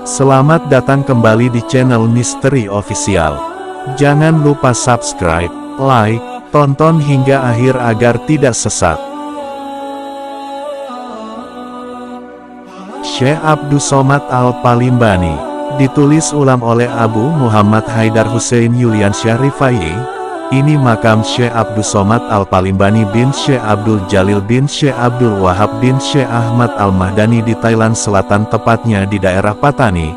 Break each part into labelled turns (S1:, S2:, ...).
S1: Selamat datang kembali di channel Misteri Official. Jangan lupa subscribe, like, tonton hingga akhir agar tidak sesat. Syekh Abdus Somad Al-Palimbani, ditulis ulang oleh Abu Muhammad Haidar Hussein Yuliansyah Rifai. Ini makam Syekh Abdus Somad Al-Palimbani bin Syekh Abdul Jalil bin Syekh Abdul Wahab bin Syekh Ahmad Al-Mahdani di Thailand Selatan, tepatnya di daerah Patani.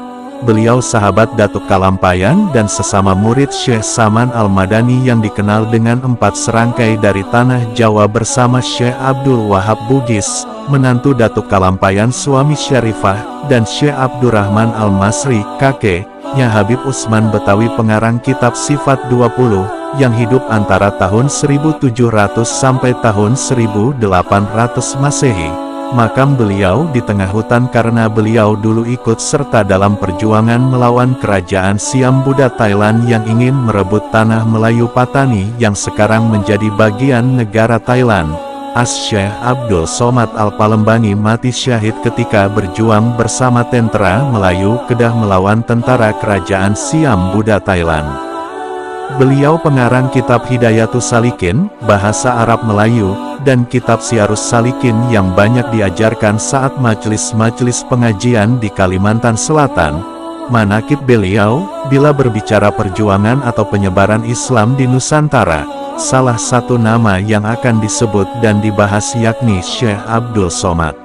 S1: Beliau sahabat Datuk Kalampayan dan sesama murid Syekh Saman Al-Madani yang dikenal dengan 4 serangkai dari tanah Jawa bersama Syekh Abdul Wahab Bugis, menantu Datuk Kalampayan suami Syarifah, dan Syekh Abdurrahman Al-Masri, kakeknya Habib Usman Betawi pengarang kitab Sifat 20, yang hidup antara tahun 1700 sampai tahun 1800 Masehi. Makam beliau di tengah hutan karena beliau dulu ikut serta dalam perjuangan melawan kerajaan Siam Buddha Thailand yang ingin merebut tanah Melayu Patani yang sekarang menjadi bagian negara Thailand. Syekh Abdus Somad Al-Palimbani mati syahid ketika berjuang bersama tentara Melayu Kedah melawan tentara kerajaan Siam Buddha Thailand. Beliau pengarang kitab Hidayatus Salikin, bahasa Arab Melayu, dan kitab Syiarus Salikin yang banyak diajarkan saat majelis-majelis pengajian di Kalimantan Selatan. Manaqib beliau, bila berbicara perjuangan atau penyebaran Islam di Nusantara, salah satu nama yang akan disebut dan dibahas yakni Syekh Abdus Somad.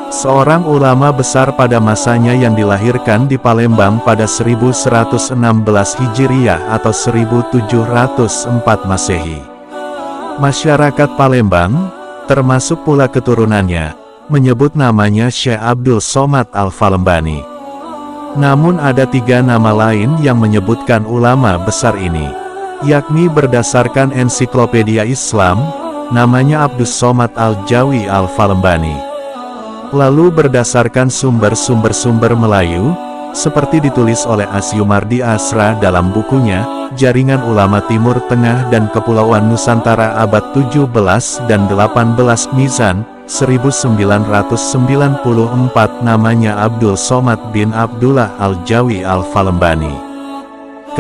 S1: Seorang ulama besar pada masanya yang dilahirkan di Palembang pada 1116 Hijriah atau 1704 Masehi. Masyarakat Palembang, termasuk pula keturunannya, menyebut namanya Syekh Abdus Somad Al-Palimbani. Namun ada 3 nama lain yang menyebutkan ulama besar ini, yakni berdasarkan ensiklopedia Islam, namanya Abdus Somad Al-Jawi Al-Palimbani. Lalu berdasarkan sumber-sumber Melayu, seperti ditulis oleh Asyumardi Asra dalam bukunya, Jaringan Ulama Timur Tengah dan Kepulauan Nusantara abad 17 dan 18 Mizan, 1994, namanya Abdul Somad bin Abdullah Al-Jawi Al-Palimbani.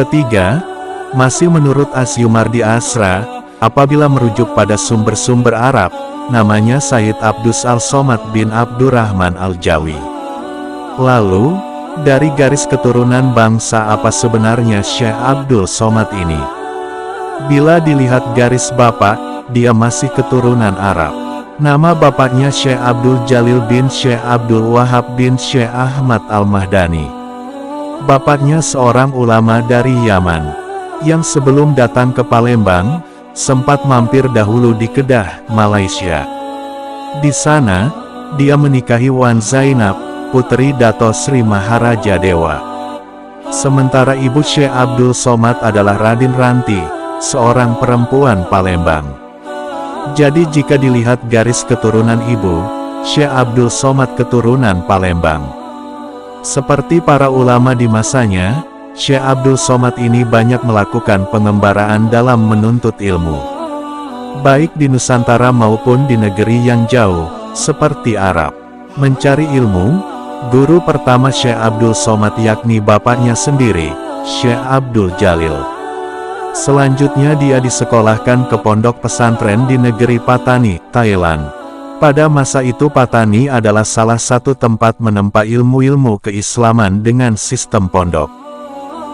S1: Ketiga, masih menurut Asyumardi Asra, apabila merujuk pada sumber-sumber Arab, namanya Sayyid Abdus Al-Somad bin Abdurrahman Al-Jawi. Lalu, dari garis keturunan bangsa apa sebenarnya Syekh Abdus Somad ini? Bila dilihat garis bapak, dia masih keturunan Arab. Nama bapaknya Syekh Abdul Jalil bin Syekh Abdul Wahab bin Syekh Ahmad Al-Mahdani. Bapaknya seorang ulama dari Yaman, yang sebelum datang ke Palembang, sempat mampir dahulu di Kedah, Malaysia. Di sana, dia menikahi Wan Zainab, putri Dato Sri Maharaja Dewa. Sementara ibu Syekh Abdus Somad adalah Radin Ranti, seorang perempuan Palembang. Jadi jika dilihat garis keturunan ibu, Syekh Abdus Somad keturunan Palembang. Seperti para ulama di masanya, Syekh Abdus Somad ini banyak melakukan pengembaraan dalam menuntut ilmu, baik di Nusantara maupun di negeri yang jauh, seperti Arab. Mencari ilmu, guru pertama Syekh Abdus Somad yakni bapaknya sendiri, Syekh Abdul Jalil. Selanjutnya dia disekolahkan ke pondok pesantren di negeri Patani, Thailand. Pada masa itu Patani adalah salah satu tempat menempa ilmu-ilmu keislaman dengan sistem pondok.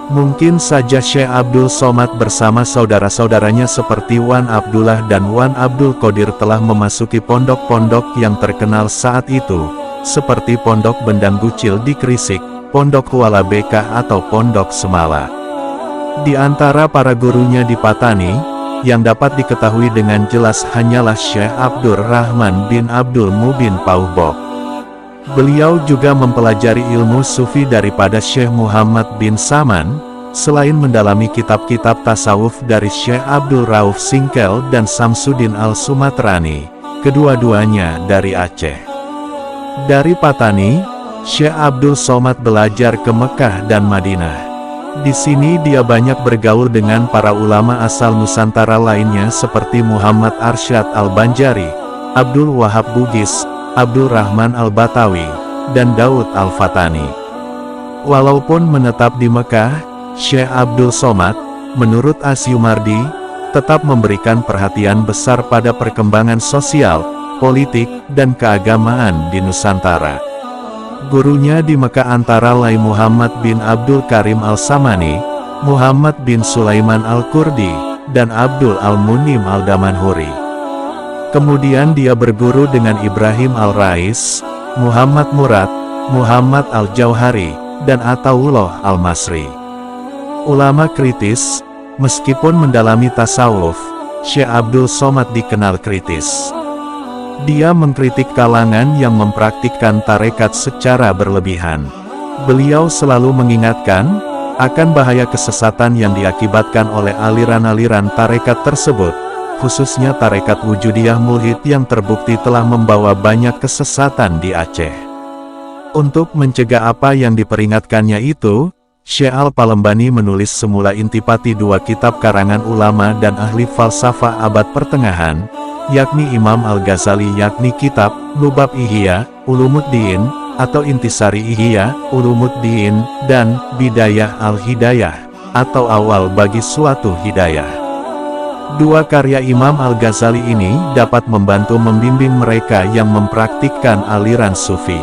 S1: Mungkin saja Syekh Abdus Somad bersama saudara-saudaranya seperti Wan Abdullah dan Wan Abdul Qadir telah memasuki pondok-pondok yang terkenal saat itu, seperti Pondok Bendang Gucil di Krisik, Pondok Kuala Beka atau Pondok Semala. Di antara para gurunya di Patani, yang dapat diketahui dengan jelas hanyalah Syekh Abdurrahman bin Abdul Mubin Pauhbok. Beliau juga mempelajari ilmu sufi daripada Syekh Muhammad bin Saman, selain mendalami kitab-kitab tasawuf dari Syekh Abdul Rauf Singkel dan Samsudin Al-Sumatrani, kedua-duanya dari Aceh. Dari Patani, Syekh Abdus Somad belajar ke Mekah dan Madinah. Di sini dia banyak bergaul dengan para ulama asal Nusantara lainnya seperti Muhammad Arsyad Al-Banjari, Abdul Wahab Bugis, Abdul Rahman Al-Batawi, dan Daud Al-Fatani. Walaupun menetap di Mekah, Syekh Abdul Somad, menurut Asyumardi, tetap memberikan perhatian besar pada perkembangan sosial, politik, dan keagamaan di Nusantara. Gurunya di Mekah antara lain Muhammad bin Abdul Karim Al-Samani, Muhammad bin Sulaiman Al-Kurdi, dan Abdul Al-Munim Al-Damanhuri. Kemudian dia berguru dengan Ibrahim Al-Rais, Muhammad Murad, Muhammad Al-Jauhari, dan Ataullah Al-Masri. Ulama kritis, meskipun mendalami tasawuf, Syekh Abdul Somad dikenal kritis. Dia mengkritik kalangan yang mempraktikkan tarekat secara berlebihan. Beliau selalu mengingatkan akan bahaya kesesatan yang diakibatkan oleh aliran-aliran tarekat tersebut, khususnya tarekat Wujudiyah Mulhid yang terbukti telah membawa banyak kesesatan di Aceh. Untuk mencegah apa yang diperingatkannya itu, Syekh Al-Palembani menulis semula intipati dua kitab karangan ulama dan ahli falsafah abad pertengahan, yakni Imam Al-Ghazali, yakni kitab Lubab Ihya Ulumuddin atau Intisari Ihya Ulumuddin dan Bidayah Al-Hidayah atau Awal bagi Suatu Hidayah. Dua karya Imam Al-Ghazali ini dapat membantu membimbing mereka yang mempraktikkan aliran sufi.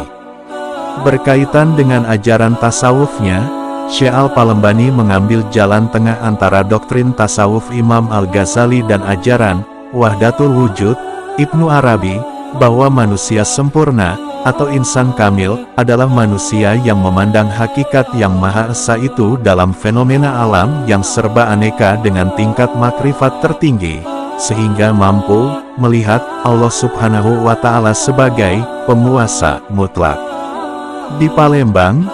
S1: Berkaitan dengan ajaran tasawufnya, Syekh Al-Palembani mengambil jalan tengah antara doktrin tasawuf Imam Al-Ghazali dan ajaran Wahdatul Wujud Ibnu Arabi, bahwa manusia sempurna atau insan kamil adalah manusia yang memandang hakikat yang Maha Esa itu dalam fenomena alam yang serba aneka dengan tingkat makrifat tertinggi, sehingga mampu melihat Allah Subhanahu wa Ta'ala sebagai penguasa mutlak. Di Palembang,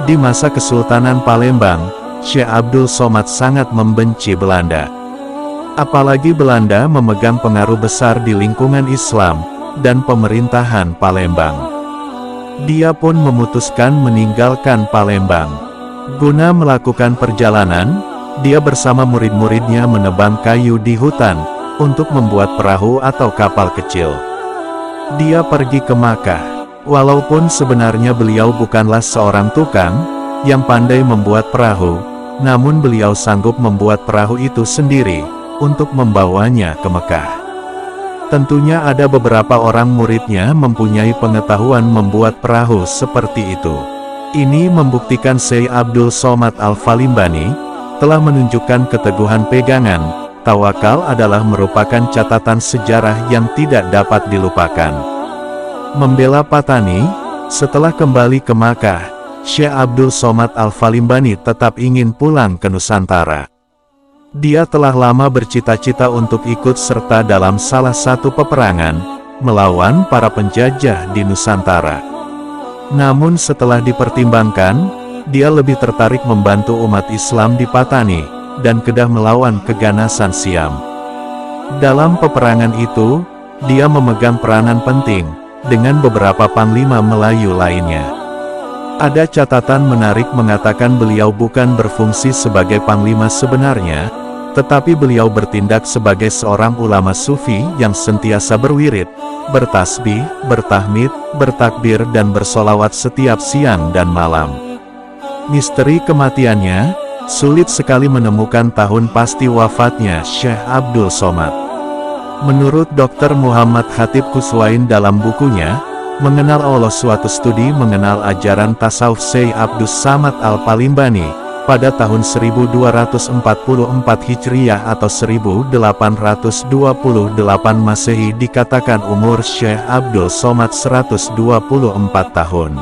S1: di masa Kesultanan Palembang, Syekh Abdul Somad sangat membenci Belanda. Apalagi Belanda memegang pengaruh besar di lingkungan Islam dan pemerintahan Palembang. Dia pun memutuskan meninggalkan Palembang. Guna melakukan perjalanan, dia bersama murid-muridnya menebang kayu di hutan untuk membuat perahu atau kapal kecil. Dia pergi ke Makkah. Walaupun sebenarnya beliau bukanlah seorang tukang yang pandai membuat perahu, namun beliau sanggup membuat perahu itu sendiri untuk membawanya ke Mekah. Tentunya ada beberapa orang muridnya mempunyai pengetahuan membuat perahu seperti itu. Ini membuktikan Syekh Abdul Somad Al-Falimbani telah menunjukkan keteguhan pegangan. Tawakal adalah merupakan catatan sejarah yang tidak dapat dilupakan. Membela Patani, setelah kembali ke Makkah, Syekh Abdul Somad Al-Falimbani tetap ingin pulang ke Nusantara. Dia telah lama bercita-cita untuk ikut serta dalam salah satu peperangan, melawan para penjajah di Nusantara. Namun setelah dipertimbangkan, dia lebih tertarik membantu umat Islam di Patani, dan Kedah melawan keganasan Siam. Dalam peperangan itu, dia memegang peranan penting, dengan beberapa panglima Melayu lainnya. Ada catatan menarik mengatakan beliau bukan berfungsi sebagai panglima sebenarnya, tetapi beliau bertindak sebagai seorang ulama sufi yang sentiasa berwirid, bertasbih, bertahmid, bertakbir dan bersolawat setiap siang dan malam. Misteri kematiannya, sulit sekali menemukan tahun pasti wafatnya Syekh Abdul Somad. Menurut Dr. Muhammad Khatib Kuswain dalam bukunya, Mengenal Allah, suatu studi mengenal ajaran tasawuf Syekh Abdul Somad Al-Falimbani, pada tahun 1244 Hijriah atau 1828 Masehi dikatakan umur Syekh Abdul Somad 124 tahun.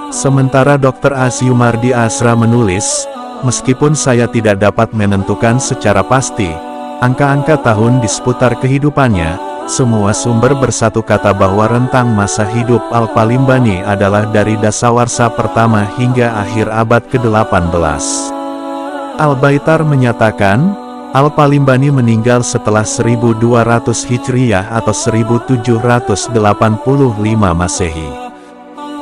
S1: Sementara Dr. Asyumardi Asra menulis, meskipun saya tidak dapat menentukan secara pasti angka-angka tahun di seputar kehidupannya, semua sumber bersatu kata bahwa rentang masa hidup Al-Falimbani adalah dari dasawarsa pertama hingga akhir abad ke-18. Al-Baitar menyatakan, Al-Falimbani meninggal setelah 1200 Hijriah atau 1785 Masehi.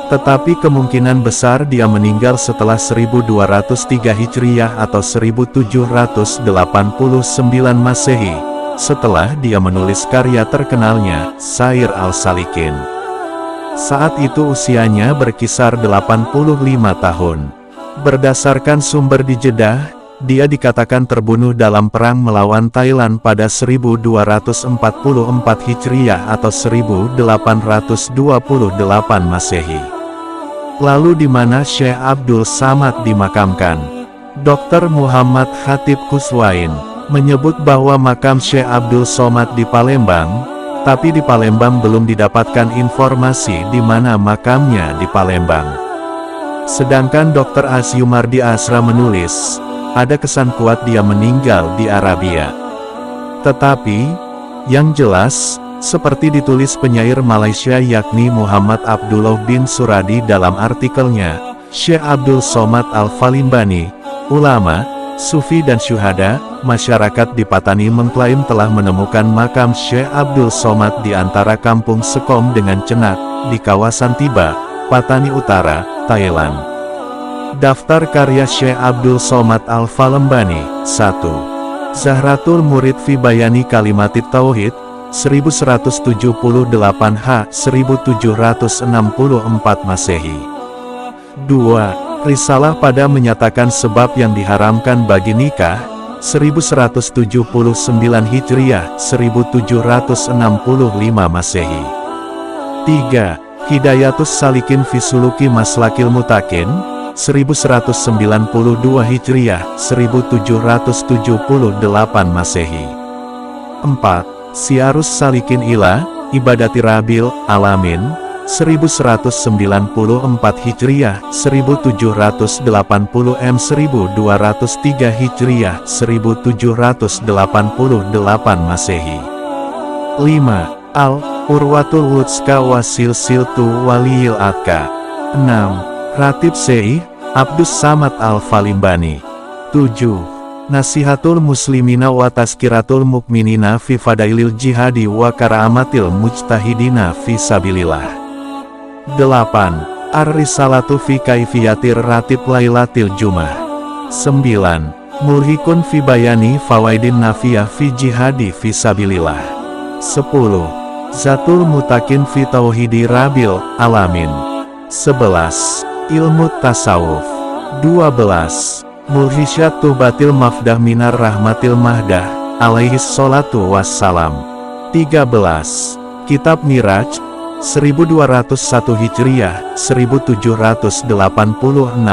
S1: Tetapi kemungkinan besar dia meninggal setelah 1203 Hijriah atau 1789 Masehi, setelah dia menulis karya terkenalnya, Sair Al-Salikin. Saat itu usianya berkisar 85 tahun. Berdasarkan sumber di Jeddah, dia dikatakan terbunuh dalam perang melawan Thailand pada 1244 Hijriah atau 1828 Masehi. Lalu di mana Syekh Abdul Samad dimakamkan? Dr. Muhammad Khatib Kuswain menyebut bahwa makam Syekh Abdul Somad di Palembang, tapi di Palembang belum didapatkan informasi di mana makamnya di Palembang. Sedangkan Dr. Asyumardi Asra menulis, ada kesan kuat dia meninggal di Arabia. Tetapi, yang jelas, seperti ditulis penyair Malaysia yakni Muhammad Abdullah bin Suradi dalam artikelnya, Syekh Abdul Somad Al-Falimbani, ulama, sufi dan syuhada, masyarakat di Patani mengklaim telah menemukan makam Syekh Abdul Somad di antara kampung Sekom dengan Cenak, di kawasan Tiba, Patani Utara, Thailand. Daftar karya Syekh Abdul Somad Al-Falembani. 1. Zahratul Murid fi Bayani Kalimatit Tauhid, 1178 H. 1764 Masehi. 2. Risalah pada menyatakan sebab yang diharamkan bagi nikah, 1179 Hijriah, 1765 Masehi. 3. Hidayatus Salikin fi Suluki Maslakil Mutakin, 1192 Hijriah, 1778 Masehi. 4. Siarus Salikin ila Ibadati Rabil Alamin, 1194 Hijriah, 1780 M 1203 Hijriah, 1788 Masehi. 5. Al-Urwatul Wutska Wasil Siltu Waliyil Atka. 6. Ratib Syekh Abdus Samad Al-Falimbani. 7. Nasihatul Muslimina wa Tazkiratul Mukminina fi Fadailil Jihadi wa Karamatil Mujtahidina fi Sabilillah. 8. Ar-Risalatu fi Kaifiyatir Ratib Lailatil Jumah. 9. Mulhikun fi Bayani Fawaidin Nafiyah fi Jihadi fi Sabilillah. 10. Zatul Mutakin fi Tauhidi Rabil Alamin. 11. Ilmu Tasawuf. 12. Mulhisyat Tubatil Mafdah Minar Rahmatil Mahdah, alaihis sholatu wassalam. 13. Kitab Miraj, 1201 Hijriah, 1786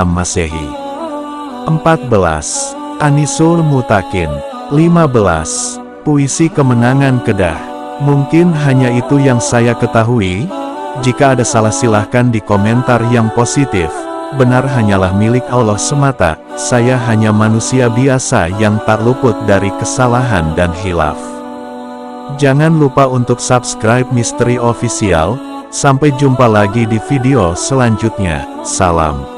S1: Masehi. 14. Anisul Mutakin. 15. Puisi Kemenangan Kedah. Mungkin hanya itu yang saya ketahui. Jika ada salah silahkan di komentar yang positif. Benar hanyalah milik Allah semata, saya hanya manusia biasa yang tak luput dari kesalahan dan khilaf. Jangan lupa untuk subscribe Misteri Official, sampai jumpa lagi di video selanjutnya, salam.